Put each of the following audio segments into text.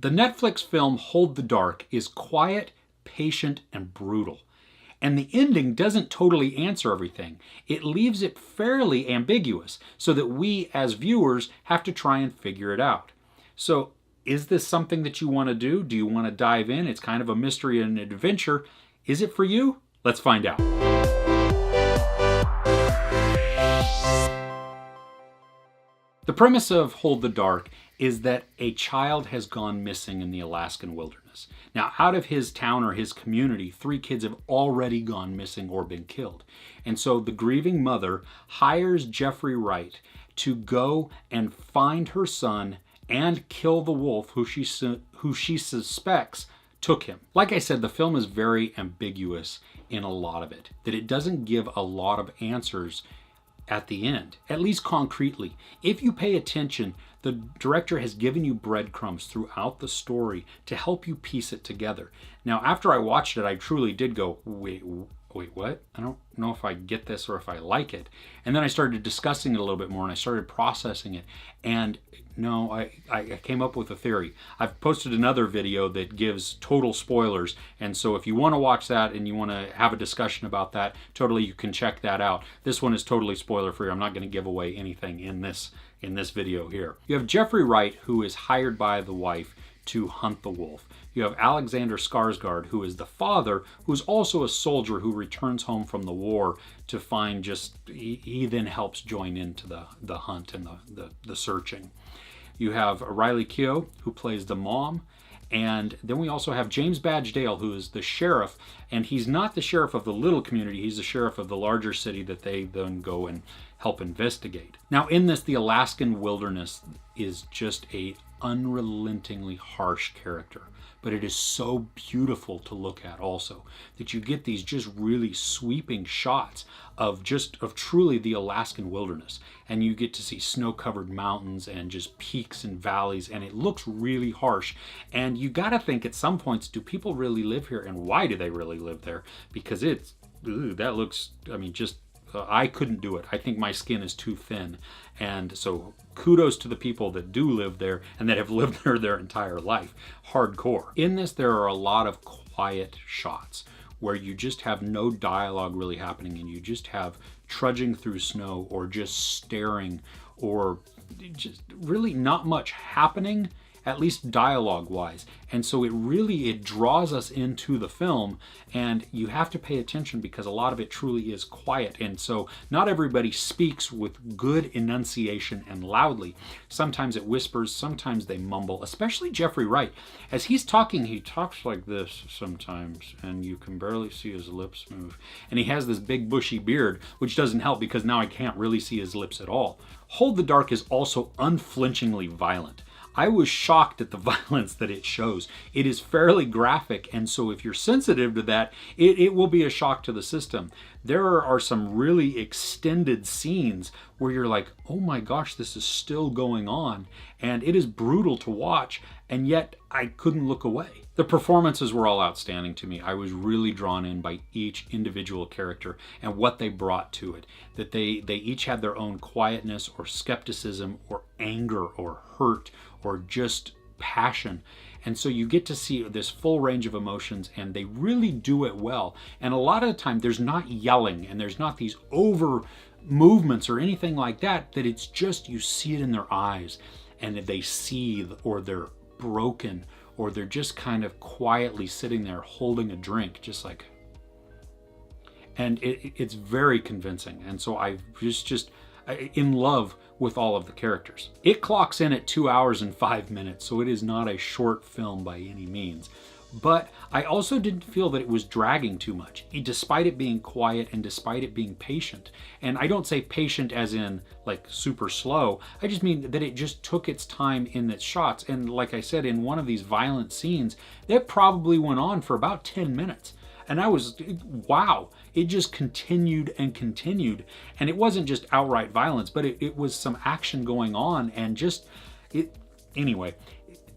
The Netflix film Hold the Dark is quiet, patient, and brutal. And the ending doesn't totally answer everything. It leaves it fairly ambiguous so that we as viewers have to try and figure it out. So is this something that you want to do? Do you want to dive in? It's kind of a mystery and an adventure. Is it for you? Let's find out. The premise of Hold the Dark is that a child has gone missing in the Alaskan wilderness. Now, out of his town or his community, 3 kids have already gone missing or been killed. And so the grieving mother hires Jeffrey Wright to go and find her son and kill the wolf who she suspects took him. Like I said, the film is very ambiguous in a lot of it, that it doesn't give a lot of answers at the end, at least concretely. If you pay attention, the director has given you breadcrumbs throughout the story to help you piece it together. Now, after I watched it, I truly did go, wait, what? I don't know if I get this or if I like it. And then I started discussing it a little bit more and I started processing it. And no, I came up with a theory. I've posted another video that gives total spoilers. And so if you want to watch that and you want to have a discussion about that, totally you can check that out. This one is totally spoiler free. I'm not going to give away anything in this video here. You have Jeffrey Wright, who is hired by the wife to hunt the wolf. You have Alexander Skarsgård, who is the father, who's also a soldier who returns home from the war to find he then helps join into the hunt and the searching. You have Riley Keough, who plays the mom. And then we also have James Badge Dale, who is the sheriff. And he's not the sheriff of the little community. He's the sheriff of the larger city that they then go and help investigate. Now, in this, the Alaskan wilderness is just a unrelentingly harsh character. But it is so beautiful to look at also, that you get these just really sweeping shots of truly the Alaskan wilderness. And you get to see snow-covered mountains and just peaks and valleys, and it looks really harsh. And you gotta think at some points, do people really live here, and why do they really live there? Because that looks, I mean, I couldn't do it. I think my skin is too thin. And so kudos to the people that do live there and that have lived there their entire life. Hardcore. In this, there are a lot of quiet shots where you just have no dialogue really happening and you just have trudging through snow or just staring or just really not much happening, at least dialogue wise. And so it draws us into the film, and you have to pay attention because a lot of it truly is quiet. And so not everybody speaks with good enunciation and loudly. Sometimes it whispers, sometimes they mumble, especially Jeffrey Wright. As he's talking, he talks like this sometimes, and you can barely see his lips move. And he has this big bushy beard, which doesn't help because now I can't really see his lips at all. Hold the Dark is also unflinchingly violent. I was shocked at the violence that it shows. It is fairly graphic, and so if you're sensitive to that, it will be a shock to the system. There are some really extended scenes where you're like, oh my gosh, this is still going on, and it is brutal to watch, and yet I couldn't look away. The performances were all outstanding to me. I was really drawn in by each individual character and what they brought to it. That they each had their own quietness or skepticism or anger or hurt or just passion. And so you get to see this full range of emotions, and they really do it well. And a lot of the time there's not yelling and there's not these over movements or anything like that, that it's just, you see it in their eyes and they seethe or they're broken or they're just kind of quietly sitting there holding a drink, just like, and it's very convincing. And so I was just in love with all of the characters. It clocks in at 2 hours and 5 minutes, so it is not a short film by any means. But I also didn't feel that it was dragging too much, despite it being quiet and despite it being patient. And I don't say patient as in like super slow. I just mean that it just took its time in its shots. And like I said, in one of these violent scenes, that probably went on for about 10 minutes. And I was, wow, it just continued and continued. And it wasn't just outright violence, but it was some action going on and just, anyway.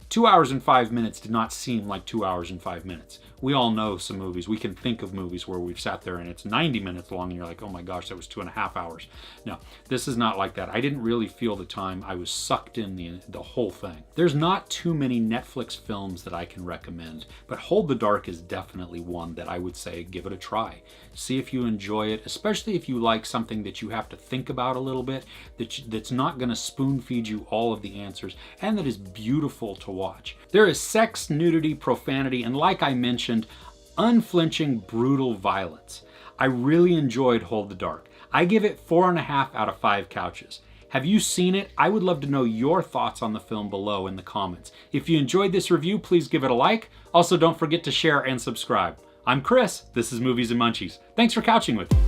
2 hours and 5 minutes did not seem like 2 hours and 5 minutes. We all know some movies. We can think of movies where we've sat there and it's 90 minutes long and you're like, oh my gosh, that was 2.5 hours. No, this is not like that. I didn't really feel the time. I was sucked in the whole thing. There's not too many Netflix films that I can recommend, but Hold the Dark is definitely one that I would say give it a try. See if you enjoy it, especially if you like something that you have to think about a little bit, that's not going to spoon feed you all of the answers, and that is beautiful to watch. There is sex, nudity, profanity, and like I mentioned, unflinching, brutal violence. I really enjoyed Hold the Dark. I give it 4.5 out of 5 couches. Have you seen it? I would love to know your thoughts on the film below in the comments. If you enjoyed this review, please give it a like. Also, don't forget to share and subscribe. I'm Chris. This is Movies and Munchies. Thanks for couching with me.